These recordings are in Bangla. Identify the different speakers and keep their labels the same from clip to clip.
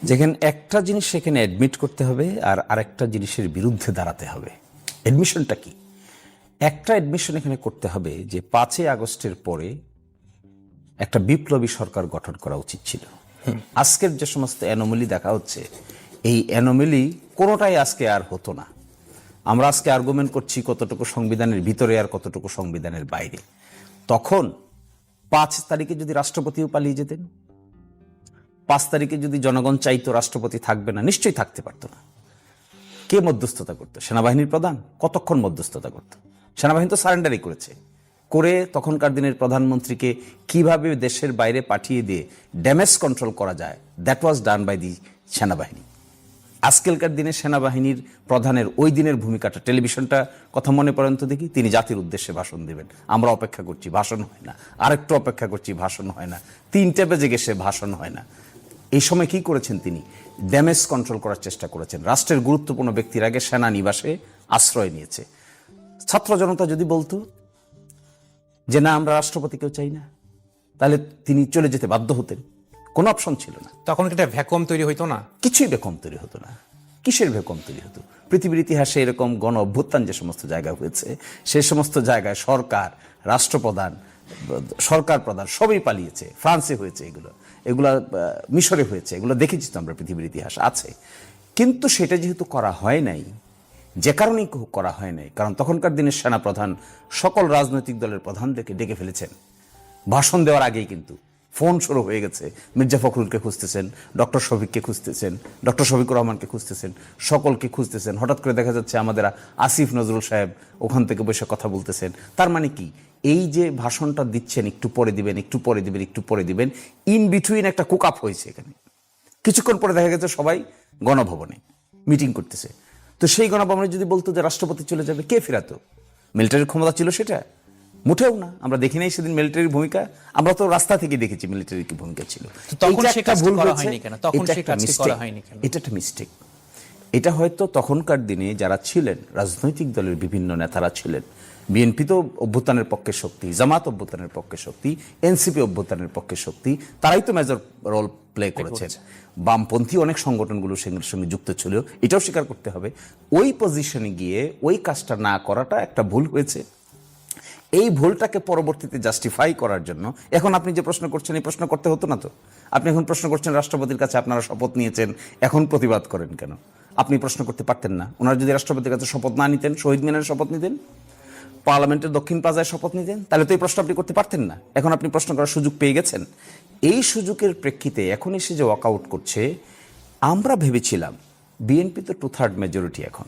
Speaker 1: যেখানে একটা জিনিস সেখানে অ্যাডমিট করতে হবে আর আরেকটা জিনিসের বিরুদ্ধে দাঁড়াতে হবে। অ্যাডমিশনটা কি? একটা অ্যাডমিশন এখানে করতে হবে যে 5ই আগস্টের পরে একটা বিপ্লবী সরকার গঠন করা উচিত ছিল। আজকের যে সমস্ত অ্যানোমালি দেখা হচ্ছে, এই অ্যানোমালি কোনোটাই আজকে আর হতো না। আমরা আজকে আর্গুমেন্ট করছি কতটুকু সংবিধানের ভিতরে আর কতটুকু সংবিধানের বাইরে। তখন 5 তারিখে যদি রাষ্ট্রপতিও পালিয়ে যেতেন, 5 তারিখে যদি জনগণ চাইতো রাষ্ট্রপতি থাকবে না, নিশ্চয়ই থাকতে পারতো না। কে মধ্যস্থতা করতো? সেনাবাহিনীর প্রধান। কতক্ষণ মধ্যস্থতা করতো? সেনাবাহিনী তো সারেন্ডারই করেছে। করে তখনকার দিনের প্রধানমন্ত্রীকে কিভাবে দেশের বাইরে পাঠিয়ে দিয়ে ড্যামেজ কন্ট্রোল করা যায়, that was done by the সেনাবাহিনী। আজকালকার দিনে সেনাবাহিনীর প্রধানের ওই দিনের ভূমিকাটা, টেলিভিশনটা কথা মনে পড়েন তো দেখি। তিনি জাতির উদ্দেশ্যে ভাষণ দেবেন, আমরা অপেক্ষা করছি, ভাষণ হয় না। আরেকটু অপেক্ষা করছি, ভাষণ হয় না। 3টে বেজে গেছে, ভাষণ হয় না। এই সময় কি করেছেন তিনি? ড্যামেজ কন্ট্রোল করার চেষ্টা করেছেন। রাষ্ট্রের গুরুত্বপূর্ণ ব্যক্তির আগে সেনানিবাসে আশ্রয় নিয়েছে। ছাত্র জনতা যদি বলতো যে না, আমরা রাষ্ট্রপতিকেও চাই না, তাহলে তিনি চলে যেতে বাধ্য হতেন। কোনো অপশন ছিল না।
Speaker 2: তখন কি একটা ভ্যাকুয়াম তৈরি হইতো না?
Speaker 1: কিছুই ভ্যাকুয়াম তৈরি হতো না। কিসের ভ্যাকুয়াম তৈরি হতো? পৃথিবীর ইতিহাসে এরকম গণ অভ্যুত্থান যে সমস্ত জায়গায় হয়েছে, সেই সমস্ত জায়গায় সরকার, রাষ্ট্রপ্রধান, সরকার প্রধান সবই পালিয়েছে। ফ্রান্সে হয়েছে এগুলা মিশরে হয়েছে, এগুলো দেখেছি তো আমরা, পৃথিবীর ইতিহাস আছে। কিন্তু সেটা যেহেতু করা হয় নাই, যে কারণেই করা হয় নাই, কারণ তখনকার দিনের সেনাপ্রধান সকল রাজনৈতিক দলের প্রধানদেরকে ডেকে ফেলেছেন ভাষণ দেওয়ার আগেই। কিন্তু ফোন শুরু হয়ে গেছে। মির্জা ফখরুলকে খুঁজতেছেন, ডক্টর শফিককে খুঁজতেছেন, ডক্টর শফিকুর রহমানকে খুঁজতেছেন, সকলকে খুঁজতেছেন। হঠাৎ করে দেখা যাচ্ছে আমাদের আসিফ নজরুল সাহেব ওখান থেকে বসে কথা বলতেছেন। তার মানে কি? এই যে ভাষণটা দিচ্ছেন, একটু পরে দিবেন, একটু পরে দিবেন, একটু পরে দিবেন, ইন বিটুইন একটা কুক আপ হয়েছে এখানে। কিছুক্ষণ পরে দেখা গেছে সবাই গণভবনে মিটিং করতেছে। তো সেই গণভবনে যদি বলতো যে রাষ্ট্রপতি চলে যাবে, কে ফেরাতো? মিলিটারির ক্ষমতা ছিল সেটা? মোটেও না। আমরা দেখি নাই সেদিন মিলিটারির ভূমিকা। আমরা তো রাস্তা থেকে দেখেছি মিলিটারির কি ভূমিকা ছিল।
Speaker 2: তখন সে কাজটা করা হয়নি কেন? তখন সে কাজটা করা হয়নি কেন?
Speaker 1: এটা একটা মিস্টেক। এটা হয়তো তখনকার দিনে যারা ছিলেন, রাজনৈতিক দলের বিভিন্ন নেতারা ছিলেন। বিএনপি তো অভ্যুত্থানের পক্ষে শক্তি, জামাত অভ্যুত্থানের পক্ষে শক্তি, এনসিপি অভ্যুত্থানের পক্ষে শক্তি, তারাই তো মেজর রোল প্লে করেছেন। বামপন্থী অনেক সংগঠনগুলো সেগুলোর সঙ্গে যুক্ত ছিল, এটাও স্বীকার করতে হবে। ওই পজিশনে গিয়ে ওই কাজটা না করাটা একটা ভুল হয়েছে। এই ভুলটাকে পরবর্তীতে জাস্টিফাই করার জন্য এখন আপনি যে প্রশ্ন করছেন, এই প্রশ্ন করতে হতো না তো। আপনি এখন প্রশ্ন করছেন রাষ্ট্রপতির কাছে, আপনারা শপথ নিয়েছেন, এখন প্রতিবাদ করেন কেন? আপনি প্রশ্ন করতে পারতেন না? ওনারা যদি রাষ্ট্রপতির কাছে শপথ না নিতেন, শহীদ মিনারে শপথ নিতেন, পার্লামেন্টের দক্ষিণ প্লাজায় শপথ নিতেন, তাহলে তো এই প্রশ্ন আপনি করতে পারতেন না। এখন আপনি প্রশ্ন করার সুযোগ পেয়ে গেছেন। এই সুযোগের প্রেক্ষিতে এখন এসে যে ওয়াকআউট করছে, আমরা ভেবেছিলাম বিএনপি তো 2/3 মেজরিটি, এখন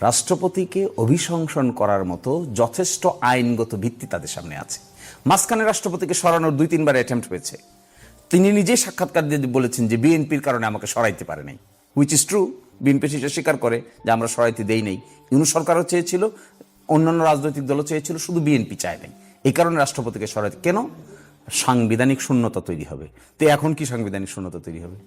Speaker 1: রাষ্ট্রপতিকে অভিশংসন করার মতো যথেষ্ট আইনগত ভিত্তি তাদের সামনে আছে। মাঝখানে রাষ্ট্রপতিকে সরানোর 2-3বার অ্যাটেম্প্ট হয়েছে। তিনি নিজেই সাক্ষাৎকার দিয়ে বলেছেন যে বিএনপির কারণে আমাকে সরাইতে পারে নাই, হুইচ ইজ ট্রু। বিএনপি সেটা স্বীকার করে যে আমরা সরাইতে দেই নাই। ইউনূস সরকারও চেয়েছিল, অন্যান্য রাজনৈতিক দলও চেয়েছিল, শুধু বিএনপি চায় নাই। এই কারণে রাষ্ট্রপতিকে সরাইতে, কেন? সাংবিধানিক শূন্যতা তৈরি হবে। তো এখন কি সাংবিধানিক শূন্যতা তৈরি হবে?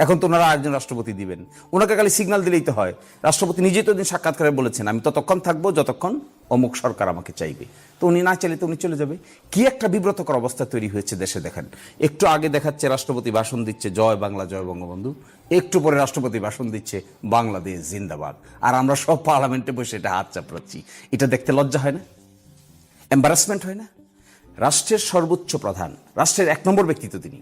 Speaker 1: এখন তো ওনারা একজন রাষ্ট্রপতি দিবেন, ওনাকে খালি সিগন্যাল দিলেই তো হয়। রাষ্ট্রপতি নিজেই তো দিন সাক্ষাৎকারে বলেছেন আমি ততক্ষণ থাকবো যতক্ষণ অমুক সরকার আমাকে চাইবে। তো উনি না চাইলে তো উনি চলে যাবে। কি একটা বিব্রতকর অবস্থা তৈরি হয়েছে দেশে। দেখেন, একটু আগে দেখাচ্ছে রাষ্ট্রপতি ভাষণ দিচ্ছে জয় বাংলা, জয় বঙ্গবন্ধু, একটু পরে রাষ্ট্রপতি ভাষণ দিচ্ছে বাংলাদেশ জিন্দাবাদ, আর আমরা সব পার্লামেন্টে বসে এটা হাত চাপড়াচ্ছি। এটা দেখতে লজ্জা হয় না? এম্বারাসমেন্ট হয় না? রাষ্ট্রের সর্বোচ্চ প্রধান, রাষ্ট্রের 1 নম্বর ব্যক্তিত্ব তিনি,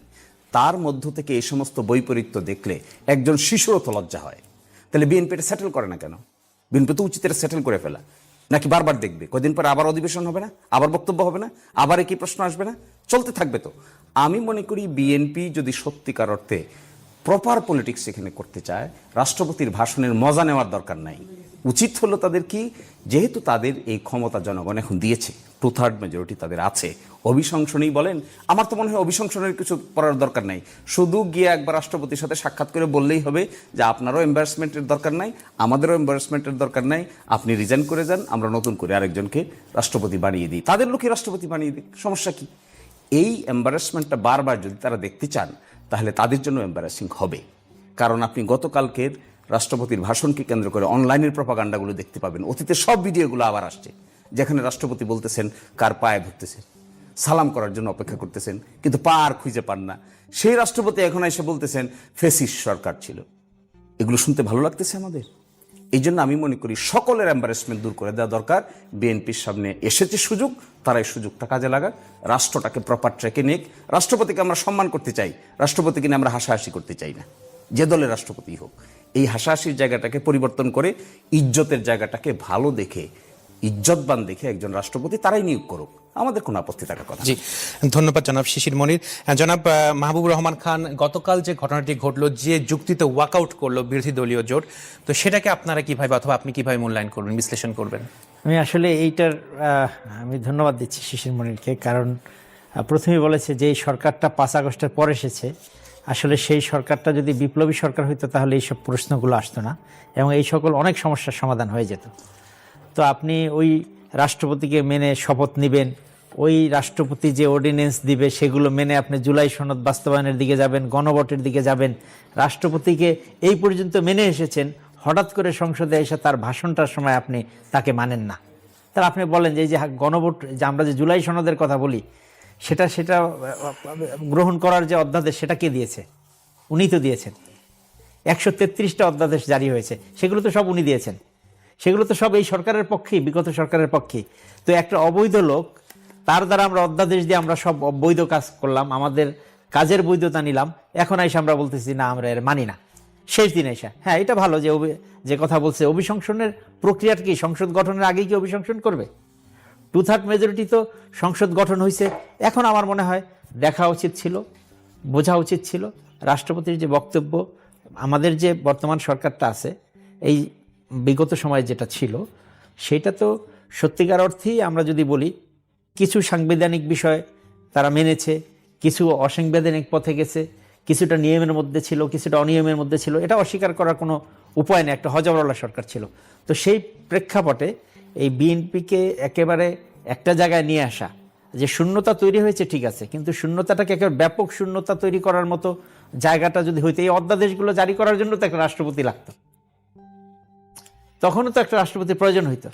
Speaker 1: তার মধ্য থেকে এই সমস্ত বৈপরীত্য দেখলে একজন শিশুরও তো লজ্জা হয়। তাহলে বিএনপি এটা সেটেল করে না কেন? বিএনপি তো উচিত এটা সেটেল করে ফেলা। নাকি বারবার দেখবে? কদিন পরে আবার অধিবেশন হবে না, আবার বক্তব্য হবে না, আবার একই প্রশ্ন আসবে না, চলতে থাকবে তো। আমি মনে করি বিএনপি যদি সত্যিকার অর্থে প্রপার পলিটিক্স এখানে করতে চায়, রাষ্ট্রপতির ভাষণের মজা নেওয়ার দরকার নাই। উচিত হলো তাদের কি, যেহেতু তাদের এই ক্ষমতা জনগণ এখন দিয়েছে, 2/3 মেজরিটি তাদের আছে, অভিশংসনই বলেন। আমার তো মনে হয় অভিশংসনের কিছু করার দরকার নাই। শুধু গিয়ে একবার রাষ্ট্রপতির সাথে সাক্ষাৎ করে বললেই হবে যে আপনারও এম্বারাসমেন্টের দরকার নাই, আমাদেরও এম্বারাসমেন্টের দরকার নাই, আপনি রিজাইন করে যান, আমরা নতুন করে আরেকজনকে রাষ্ট্রপতি বানিয়ে দিই, তাদের লোকই রাষ্ট্রপতি বানিয়ে দিই, সমস্যা কি? এই এম্বারাসমেন্টটা বারবার যদি তারা দেখতে চান, তাহলে তাদের জন্য এম্বারাসিং হবে। কারণ আপনি গতকালকের রাষ্ট্রপতির ভাষণকে কেন্দ্র করে অনলাইনের প্রপাগান্ডাগুলো দেখতে পাবেন। অতীতের সব ভিডিওগুলো আবার আসছে, যেখানে রাষ্ট্রপতি বলতেছেন কার পায়ে ধরতেছে, সালাম করার জন্য অপেক্ষা করতেছেন, কিন্তু পা আর খুঁজে পান না। সেই রাষ্ট্রপতি এখন এসে বলতেছেন ফেসিস্ট সরকার ছিল। এগুলো শুনতে ভালো লাগতেছে আমাদের? এই জন্য আমি মনে করি সকলের এম্বারেসমেন্ট দূর করে দেওয়া দরকার। বিএনপির সামনে এসেছে সুযোগ, তারা এই সুযোগটা কাজে লাগাক, রাষ্ট্রটাকে প্রপার ট্র্যাকে নিক। রাষ্ট্রপতিকে আমরা সম্মান করতে চাই, রাষ্ট্রপতিকে নিয়ে আমরা হাসাহাসি করতে চাই না, যে দলের রাষ্ট্রপতি হোক। এই হাসাহাসির জায়গাটাকে পরিবর্তন করে ইজ্জতের জায়গাটাকে ভালো দেখে, ইজ্জতবান দেখে একজন রাষ্ট্রপতি তারাই নিয়োগ করুক, আমাদের কোনো আপত্তি থাকার কথা।
Speaker 2: জি, ধন্যবাদ জনাব শিশির মনির। জনাব মাহবুবুর রহমান খান, গতকাল যে ঘটনাটি ঘটলো, যে যুক্তিতে ওয়াকআউট করলো বিরোধী দলীয় জোট, তো সেটাকে আপনারা কিভাবে অথবা আপনি কিভাবে মূল্যায়ন করবেন, বিশ্লেষণ করবেন?
Speaker 3: আমি আসলে এইটার আমি ধন্যবাদ দিচ্ছি শিশির মনিরকে, কারণ প্রথমেই বলেছে যে এই সরকারটা 5 আগস্টের পর এসেছে, আসলে সেই সরকারটা যদি বিপ্লবী সরকার হইতো তাহলে এইসব প্রশ্নগুলো আসতো না এবং এই সকল অনেক সমস্যার সমাধান হয়ে যেত। তো আপনি ওই রাষ্ট্রপতিকে মেনে শপথ নেবেন, ওই রাষ্ট্রপতি যে অর্ডিন্যান্স দিবে সেগুলো মেনে আপনি জুলাই সনদ বাস্তবায়নের দিকে যাবেন, গণভোটের দিকে যাবেন। রাষ্ট্রপতিকে এই পর্যন্ত মেনে এসেছেন, হঠাৎ করে সংসদে এসে তার ভাষণটার সময় আপনি তাকে মানেন না। তাহলে আপনি বলেন যে এই যে গণভোট, যে আমরা যে জুলাই সনদের কথা বলি, সেটা গ্রহণ করার যে অধ্যাদেশ সেটা কে দিয়েছে? উনি তো দিয়েছেন। 133টা অধ্যাদেশ জারি হয়েছে, সেগুলো তো সব উনি দিয়েছেন, সেগুলো তো সব এই সরকারের পক্ষেই, বিগত সরকারের পক্ষেই। তো একটা অবৈধ লোক, তার দ্বারা আমরা অধ্যাদেশ দিয়ে আমরা সব অবৈধ কাজ করলাম, আমাদের কাজের বৈধতা নিলাম, এখন এসে আমরা বলতেছি না আমরা এর মানি না। শেষ দিন এসে হ্যাঁ এটা ভালো যে কথা বলছে, অভিশংসনের প্রক্রিয়াটা কি সংসদ গঠনের আগেই কি অভিশংসন করবে? 2/3 মেজরিটি তো সংসদ গঠন হয়েছে। এখন আমার মনে হয় দেখা উচিত ছিল, বোঝা উচিত ছিল রাষ্ট্রপতির যে বক্তব্য, আমাদের যে বর্তমান সরকারটা আছে, এই বিগত সময়ে যেটা ছিল সেটা তো সত্যিকার অর্থেই আমরা যদি বলি কিছু সাংবিধানিক বিষয় তারা মেনেছে, কিছু অসাংবিধানিক পথে গেছে, কিছুটা নিয়মের মধ্যে ছিল, কিছুটা অনিয়মের মধ্যে ছিল, এটা অস্বীকার করার কোনো উপায় নেই, একটা হজবরলা সরকার ছিল। তো সেই প্রেক্ষাপটে এই বিএনপিকে একেবারে একটা জায়গায় নিয়ে আসা, যে শূন্যতা তৈরি হয়েছে ঠিক আছে, কিন্তু শূন্যতাটাকে একেবারে ব্যাপক শূন্যতা তৈরি করার মতো জায়গাটা যদি হইতো, এই অধ্যাদেশগুলো জারি করার জন্য তো একটা রাষ্ট্রপতি লাগতো, তখনও তো একটা রাষ্ট্রপতির প্রয়োজন হইতো।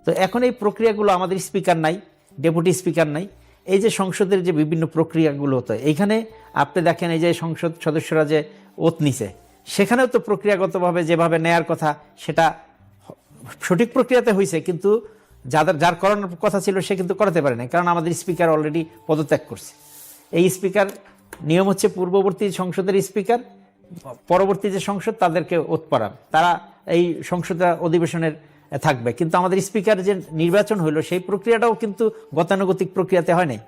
Speaker 3: তো এখন এই প্রক্রিয়াগুলো, আমাদের স্পিকার নাই, ডেপুটি স্পিকার নাই, এই যে সংসদের যে বিভিন্ন প্রক্রিয়াগুলো হতো, এইখানে আপনি দেখেন এই যে সংসদ সদস্যরা যে ওত নিছে, সেখানেও তো প্রক্রিয়াগতভাবে যেভাবে নেয়ার কথা সেটা সঠিক প্রক্রিয়াতে হয়েছে, কিন্তু যার করানোর কথা ছিল সে কিন্তু করাতে পারে না, কারণ আমাদের স্পিকার অলরেডি পদত্যাগ করছে। এই স্পিকার নিয়ম হচ্ছে পূর্ববর্তী সংসদের স্পিকার, পরবর্তী যে সংসদ তাদেরকে ওত পড়ান, তারা এই সংসদ অধিবেশনের থাকবে। কিন্তু আমাদের স্পিকার যে নির্বাচন হইলো সেই প্রক্রিয়াটাও কিন্তু গতানুগতিক প্রক্রিয়াতে হয় নাই।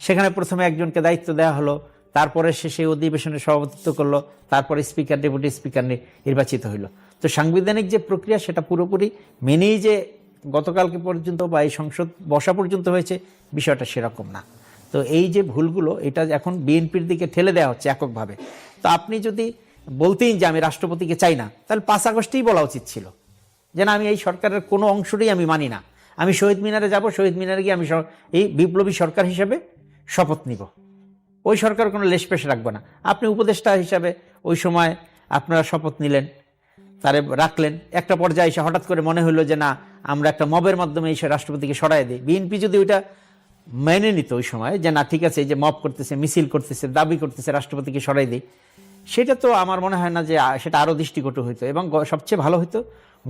Speaker 3: সেখানে প্রথমে একজনকে দায়িত্ব দেওয়া হলো, তারপরে সে সেই অধিবেশনে সভাপতিত্ব করলো, তারপরে স্পিকার ডেপুটি স্পিকার নির্বাচিত হইল। তো সাংবিধানিক যে প্রক্রিয়া সেটা পুরোপুরি মেনেই যে গতকালকে পর্যন্ত বা এই সংসদ বসা পর্যন্ত হয়েছে, বিষয়টা সেরকম না। তো এই যে ভুলগুলো, এটা এখন বিএনপির দিকে ঠেলে দেওয়া হচ্ছে এককভাবে। তো আপনি যদি বলতেন যে আমি রাষ্ট্রপতিকে চাই না, তাহলে 5 আগস্টেই বলা উচিত ছিল যে না, আমি এই সরকারের কোনো অংশটাই আমি মানি না, আমি শহীদ মিনারে যাব, শহীদ মিনারে গিয়ে আমি এই বিপ্লবী সরকার হিসেবে শপথ নিব, ওই সরকার কোনো লেশপেশ রাখবো না। আপনি উপদেষ্টা হিসাবে ওই সময় আপনারা শপথ নিলেন, তারে রাখলেন, একটা পর্যায়ে এসে হঠাৎ করে মনে হলো যে না, আমরা একটা মবের মাধ্যমে এসে রাষ্ট্রপতিকে সরাই দিই। বিএনপি যদি ওইটা মেনে নিত ওই সময় যে না ঠিক আছে, এই যে মব করতেছে, মিছিল করতেছে, দাবি করতেছে, রাষ্ট্রপতিকে সরাই দিই, সেটা তো আমার মনে হয় না যে সেটা আরও দৃষ্টিকটু হইতো। এবং সবচেয়ে ভালো হইতো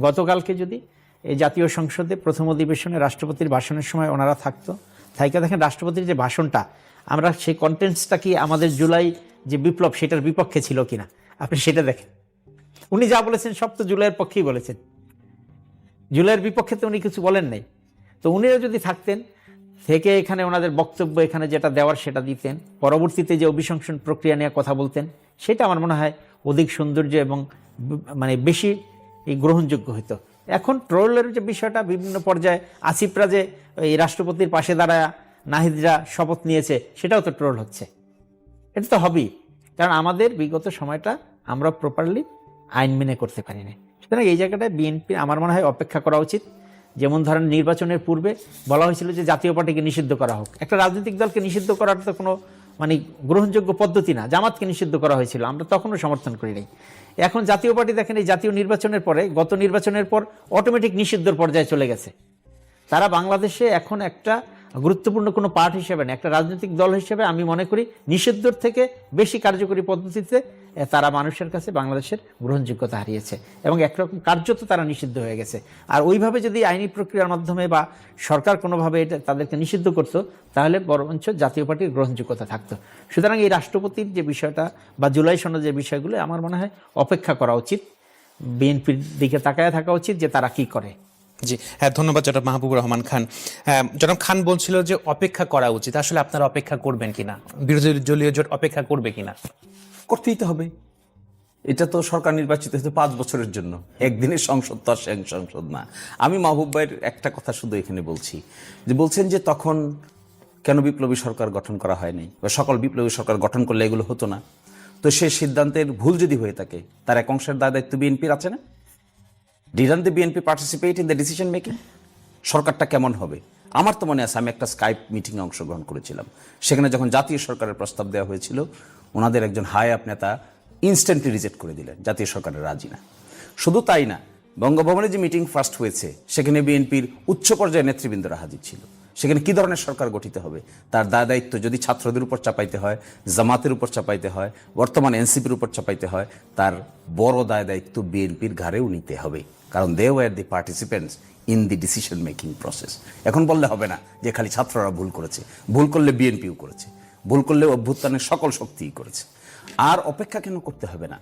Speaker 3: গতকালকে যদি এই জাতীয় সংসদে প্রথম অধিবেশনে রাষ্ট্রপতির ভাষণের সময় ওনারা থাকতো, থাইকা দেখেন রাষ্ট্রপতির যে ভাষণটা, আমরা সেই কন্টেন্টসটা কি আমাদের জুলাই যে বিপ্লব সেটার বিপক্ষে ছিল কিনা আপনি সেটা দেখেন। উনি যা বলেছেন সব তো জুলাইয়ের পক্ষেই বলেছেন, জুলাইয়ের বিপক্ষে তো উনি কিছু বলেন নাই। তো উনিও যদি থাকতেন, থেকে এখানে ওনাদের বক্তব্য এখানে যেটা দেওয়ার সেটা দিতেন, পরবর্তীতে যে অভিশংসন প্রক্রিয়া নিয়ে কথা বলতেন, সেটা আমার মনে হয় অধিক সৌন্দর্য এবং মানে বেশি গ্রহণযোগ্য হতো। এখন ট্রোলের যে বিষয়টা, বিভিন্ন পর্যায়ে আসিফরা যে এই রাষ্ট্রপতির পাশে দাঁড়ায় নাহিদরা শপথ নিয়েছে, সেটাও তো ট্রোল হচ্ছে। এটা তো হবেই, কারণ আমাদের বিগত সময়টা আমরা প্রপারলি আইন মেনে করতে পারিনি। সুতরাং এই জায়গাটায় বিএনপি আমার মনে হয় অপেক্ষা করা উচিত। যেমন ধরেন নির্বাচনের পূর্বে বলা হয়েছিল যে জাতীয় পার্টিকে নিষিদ্ধ করা হোক। একটা রাজনৈতিক দলকে নিষিদ্ধ করার তো কোনো মানে গ্রহণযোগ্য পদ্ধতি না। জামাতকে নিষিদ্ধ করা হয়েছিল, আমরা তখনও সমর্থন করি নাই। এখন জাতীয় পার্টি দেখেন এই জাতীয় নির্বাচনের পরে, গত নির্বাচনের পর অটোমেটিক নিষিদ্ধর পর্যায়ে চলে গেছে। তারা বাংলাদেশে এখন একটা গুরুত্বপূর্ণ কোনো পার্ট হিসেবে না, একটা রাজনৈতিক দল হিসেবে আমি মনে করি নিষিদ্ধর থেকে বেশি কার্যকরী পদ্ধতিতে তারা মানুষের কাছে বাংলাদেশের গ্রহণযোগ্যতা হারিয়েছে এবং একরকম কার্যত তারা নিষিদ্ধ হয়ে গেছে। আর ওইভাবে যদি আইনি প্রক্রিয়ার মাধ্যমে বা সরকার কোনোভাবে এটা তাদেরকে নিষিদ্ধ করতো তাহলে বরঞ্চ জাতীয় পার্টির গ্রহণযোগ্যতা থাকতো। সুতরাং এই রাষ্ট্রপতির যে বিষয়টা বা জুলাই সনদের বিষয়গুলো আমার মনে হয় অপেক্ষা করা উচিত, বিএনপির দিকে তাকায় থাকা উচিত যে তারা কি করে।
Speaker 2: জি হ্যাঁ, ধন্যবাদ জনাব মাহবুবুর রহমান খান। জনাব খান বলছিল যে অপেক্ষা করা উচিত, আসলে আপনারা অপেক্ষা করবেন কিনা, বিরোধী দলীয় জোট অপেক্ষা করবে কিনা?
Speaker 1: করতেই তো হবে। এটা তো সরকার নির্বাচিত হতে 5 বছরের জন্য, একদিনের সংসদ তো আর সংসদ না। আমি মাহবুব ভাইয়ের একটা কথা শুধু এখানে বলছি, যে বলছেন যে তখন কেন বিপ্লবী সরকার গঠন করা হয়নি বা সকল বিপ্লবী সরকার গঠন করলে এগুলো হতো না। তো সেই সিদ্ধান্তের ভুল যদি হয়ে থাকে তার এক অংশের দায় দায়িত্ব বিএনপির আছে না? Didn't the BNP participate in the decision making? সরকারটা কেমন হবে? আমার তো মনে আছে আমি একটা স্কাইপ মিটিংয়ে অংশগ্রহণ করেছিলাম, সেখানে যখন জাতীয় সরকারের প্রস্তাব দেওয়া হয়েছিল ওনাদের একজন হাই আপ নেতা ইনস্ট্যান্টলি রিজেক্ট করে দিলেন, জাতীয় সরকারের রাজি না। শুধু তাই না, বঙ্গভবনে যে মিটিং ফার্স্ট হয়েছে সেখানে বিএনপির উচ্চ পর্যায়ের নেতৃবৃন্দরা হাজির ছিল। সেখানে কি ধরনের সরকার গঠিত হবে তার দায় দায়িত্ব যদি ছাত্রদের উপর চাপাইতে হয়, জামাতের উপর চাপাইতে হয়, বর্তমান এনসিপির উপর চাপাইতে হয়, তার বড় দায় দায়িত্ব বিএনপির ঘাড়েও নিতে হবে, কারণ they were the participants in the decision making process. এখন বললে হবে না যে খালি ছাত্ররা ভুল করেছে, ভুল করলে বিএনপিও করেছে, ভুল করলে অভ্যুত্থানের সকল শক্তিই করেছে। আর অপেক্ষা কেন করতে হবে না?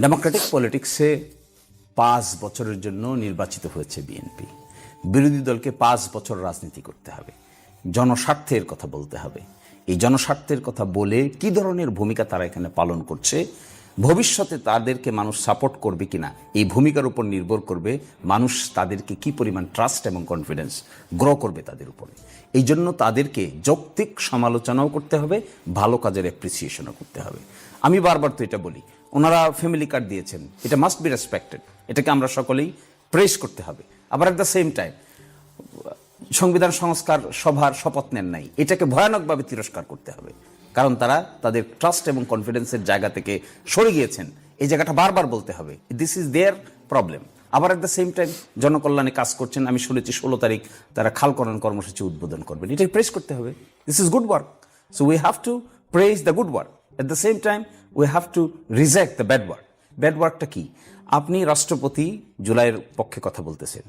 Speaker 1: ডেমোক্রেটিক পলিটিক্সে 5 বছরের জন্য নির্বাচিত হয়েছে বিএনপি। বিরোধী দলকে 5 বছর রাজনীতি করতে হবে, জনস্বার্থের কথা বলতে হবে। এই জনস্বার্থের কথা বলে কি ধরনের ভূমিকা তারা এখানে পালন করছে, ভবিষ্যতে তাদেরকে মানুষ সাপোর্ট করবে কিনা, এই ভূমিকার উপর নির্ভর করবে মানুষ তাদেরকে কি পরিমাণ ট্রাস্ট এবং কনফিডেন্স গ্রো করবে তাদের উপরে। এই জন্য তাদেরকে যৌক্তিক সমালোচনাও করতে হবে, ভালো কাজের অ্যাপ্রিসিয়েশনও করতে হবে। আমি বারবার তো এটা বলি, ওনারা ফ্যামিলি কার্ড দিয়েছেন, এটা মাস্ট বি রেসপেক্টেড, এটাকে আমরা সকলেই প্রেস করতে হবে। আবার অ্যাট দ্য সেম টাইম সংবিধান সংস্কার সভার শপথ নেন নাই, এটাকে ভয়ানকভাবে তিরস্কার করতে হবে, কারণ তারা তাদের ট্রাস্ট এবং কনফিডেন্সের জায়গা থেকে সরে গিয়েছেন। এই জায়গাটা বারবার বলতে হবে, দিস ইজ দেয়ার প্রবলেম। আবার অ্যাট দ্য সেম টাইম জনকল্যাণে কাজ করছেন, আমি শুনেছি 16 তারিখ তারা খাল খনন কর্মসূচি উদ্বোধন করবেন, এটাকে প্রেস করতে হবে। This is good work, so we have to praise the good work, at the same time we have to reject the bad work. Bad ওয়ার্কটা কি? আপনি রাষ্ট্রপতি জুলাইয়ের পক্ষে কথা বলতেছেন,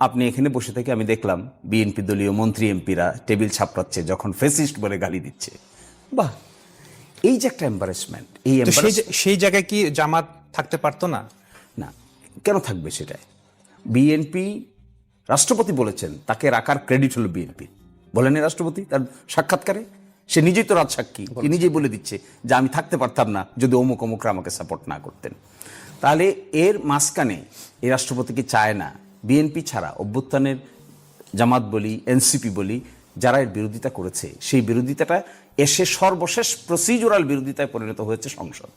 Speaker 1: আপনি এখানে বসে থেকে আমি দেখলাম বিএনপি দলীয় মন্ত্রী এমপিরা টেবিল ছাপড়াচ্ছে যখন ফেসিস্ট বলে গালি দিচ্ছে। বাহ, এই যে একটা এম্বারেসমেন্ট, এই
Speaker 2: সেই জায়গায় কি জামাত থাকতে পারতো না?
Speaker 1: না, কেন থাকবে সেটাই? বিএনপি রাষ্ট্রপতি বলেছেন তাকে রাখার ক্রেডিট হলো বিএনপি, বলেন রাষ্ট্রপতি তার সাক্ষাৎকারে, সে নিজেই তো রাজসাক্ষী, সে নিজেই বলে দিচ্ছে যে আমি থাকতে পারতাম না যদি অমুক অমুকরা আমাকে সাপোর্ট না করতেন। তাহলে এর মাঝখানে এই রাষ্ট্রপতি কি চায় না বিএনপি ছাড়া অভ্যুত্থানের জামাত বলি, এনসিপি বলি, যারা এর বিরোধিতা করেছে সেই বিরোধিতাটা এসে সর্বশেষ প্রসিজুরাল বিরোধিতায় পরিণত হয়েছে সংসদ।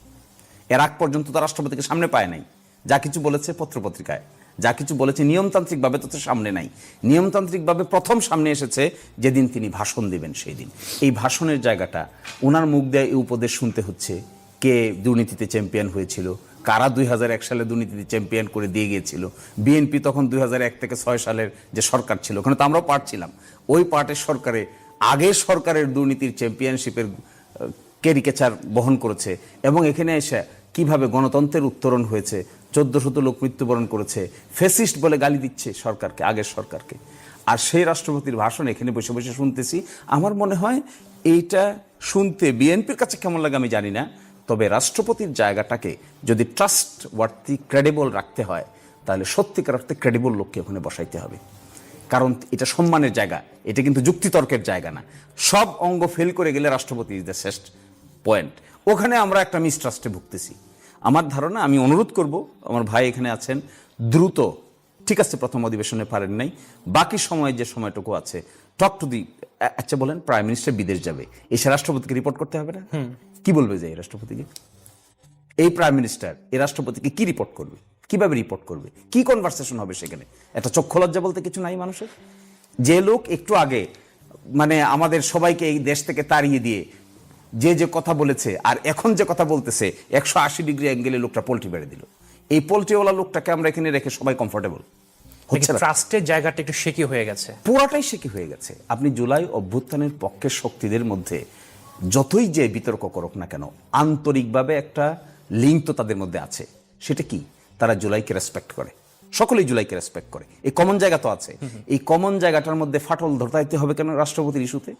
Speaker 1: এর আগ পর্যন্ত তো রাষ্ট্রপতিকে সামনে পায় নাই, যা কিছু বলেছে পত্রপত্রিকায়, যা কিছু বলেছে নিয়মতান্ত্রিকভাবে তো সামনে নাই। নিয়মতান্ত্রিকভাবে প্রথম সামনে এসেছে যেদিন তিনি ভাষণ দিবেন সেই দিন। এই ভাষণের জায়গাটা ওনার মুখ দিয়ে এই উপদেশ শুনতে হচ্ছে, কে দুর্নীতিতে চ্যাম্পিয়ন হয়েছিল, কারা 2001 সালে দুর্নীতিতে চ্যাম্পিয়ন করে দিয়ে গিয়েছিল। বিএনপি তখন 2001 থেকে 6 সালের যে সরকার ছিল, ওখানে তো আমরাও পার্ট ছিলাম, ওই পার্টের সরকারে আগের সরকারের দুর্নীতির চ্যাম্পিয়নশিপের ক্যারিকেচার বহন করেছে এবং এখানে এসে কিভাবে গণতন্ত্রের উত্তরণ হয়েছে, 1400 লোক মৃত্যুবরণ করেছে, ফেসিস্ট বলে গালি দিচ্ছে সরকারকে, আগের সরকারকে। আর সেই রাষ্ট্রপতির ভাষণ এখানে বসে বসে শুনতেছি। আমার মনে হয় এইটা শুনতে বিএনপির কাছে কেমন লাগে আমি জানি না, তবে রাষ্ট্রপতির জায়গাটাকে যদি ট্রাস্ট ওয়ার্থি ক্রেডিবল রাখতে হয় তাহলে সত্যিকার অর্থে ক্রেডিবল লোককে ওখানে বসাইতে হবে, কারণ এটা সম্মানের জায়গা, এটা কিন্তু যুক্তিতর্কের জায়গা না। সব অঙ্গ ফেল করে গেলে রাষ্ট্রপতি ইজ দ্য শ্রেষ্ঠ পয়েন্ট। ওখানে আমরা একটা মিসট্রাস্টে ভুগতেছি। আমার ধারণা, আমি অনুরোধ করব, আমার ভাই এখানে আছেন, দ্রুত, ঠিক আছে প্রথম অধিবেশনে পারেন নাই, বাকি সময় যে সময়টুকু আছে টক টু দি, আচ্ছা বলেন প্রাইম মিনিস্টার বিদেশ যাবে, এসে রাষ্ট্রপতিকে রিপোর্ট করতে হবে না? কি বলবে যে এই রাষ্ট্রপতিকে, এই প্রাইম মিনিস্টার এই রাষ্ট্রপতিকে কি রিপোর্ট করবে, কিভাবে রিপোর্ট করবে, কি কনভারসেশন হবে সেখানে? একটা চক্ষু লজ্জা বলতে কিছু নাই মানুষের? যে লোক একটু আগে মানে আমাদের সবাইকে এই দেশ থেকে তাড়িয়ে দিয়ে যে কথা বলেছে আর এখন যে কথা বলতেছে 180 ডিগ্রি অ্যাঙ্গেলে লোকটা পোল্ট্রি বেড়ে দিল। এই পোল্ট্রিওয়ালা লোকটাকে আমরা এখানে রেখে সবাই কমফোর্টেবল? হচ্ছে না।
Speaker 2: ট্রাস্টের জায়গাটা একটু শেকি হয়ে গেছে।
Speaker 1: পুরাটাই শেকি হয়ে গেছে। আপনি জুলাই অভ্যুত্থানের পক্ষের শক্তিদের মধ্যে যতই যে বিতর্ক করুক না কেন, আন্তরিকভাবে একটা লিঙ্ক তো তাদের মধ্যে আছে। সেটা কি? তারা জুলাইকে রেসপেক্ট করে, সকলেই জুলাইকে রেসপেক্ট করে। এই কমন জায়গা তো আছে। এই কমন জায়গাটার মধ্যে ফাটল ধরতে হবে কেন রাষ্ট্রপতির ইস্যুতে?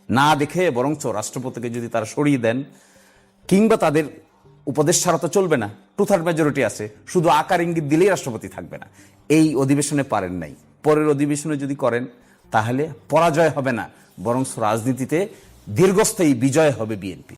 Speaker 1: না দেখে বরঞ্চ রাষ্ট্রপতিকে যদি তারা সরিয়ে দেন, কিংবা তাদের উপদেশ ছাড়া তো চলবে না, 2/3 মেজরিটি আছে, শুধু আকার ইঙ্গিত দিলেই রাষ্ট্রপতি থাকবে না। এই অধিবেশনে পারেন নাই, পরের অধিবেশনে যদি করেন তাহলে পরাজয় হবে না, বরং রাজনীতিতে দীর্ঘস্থায়ী বিজয় হবে বিএনপি।